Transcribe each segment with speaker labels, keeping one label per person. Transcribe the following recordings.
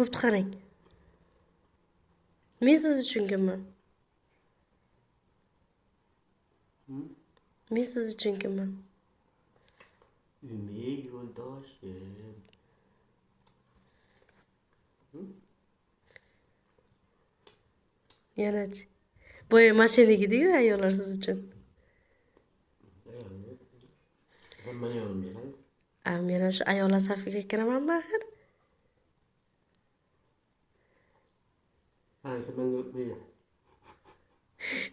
Speaker 1: Bo'pti, qarang. Men siz uchun kimman? Men siz uchun kimman?
Speaker 2: Umid yo'ldoshim.
Speaker 1: Yanachi. Boya mashinaga edi-ku ayollar siz uchun.
Speaker 2: Hammani yo'limga.
Speaker 1: Men ham shu ayollar safiga kiramanmi axir?
Speaker 2: Ha, kimanga o'tmaydi.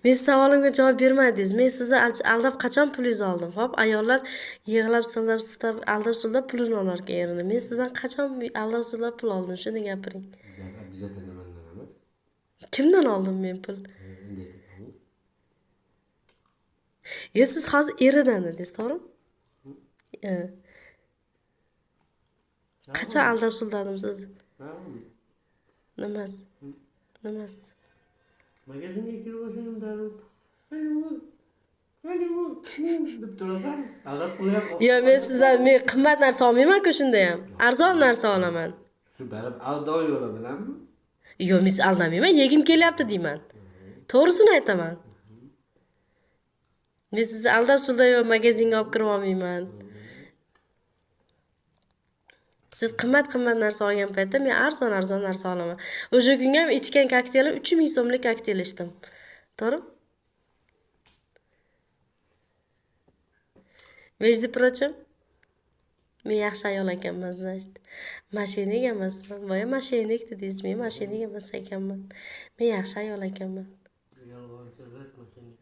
Speaker 1: Men savolimga javob bermadingiz. Men sizni aldab qachon pulingizni oldim? Hop, ayollar yig'lab, silab, sitab, aldab-suldab pulini olar erini. Men sizdan qachon aldab-suldab pul oldim? Shuni gapiring.
Speaker 2: Bizda nimadan emas?
Speaker 1: Kimdan oldim men pul? Siz hozir eridan dedingiz, to'g'rimi? Qachon aldab-suldadim sizni? Nimasi? Nimasi?
Speaker 2: Magazinga kirib olsam darrov deb turasan. Aldab qo'yam.
Speaker 1: Men sizdan qimmat narsa olmayman-ku shunda ham. Arzon narsa olaman.
Speaker 2: Shu barib aldov yo'li bilanmi?
Speaker 1: Men sizni aldamayman, yegim kelyapti deyman. To'g'risini aytaman. Men sizni aldab-suldab magazinga olib kirib olmayman. Siz qimmat narsa olgan paytda men arzon narsa olaman. O'sha kunga ham ichgan kokteylim 3000 so'mlik kokteyl ichdim. To'g'rimi? Между прочим, men yaxshi ayol ekanman, значит. Mashinik emasman. Boya mashinik dedingiz, men mashinik emas ekanman. Men yaxshi ayol ekanman.
Speaker 2: Yolg'onchi aytma seni.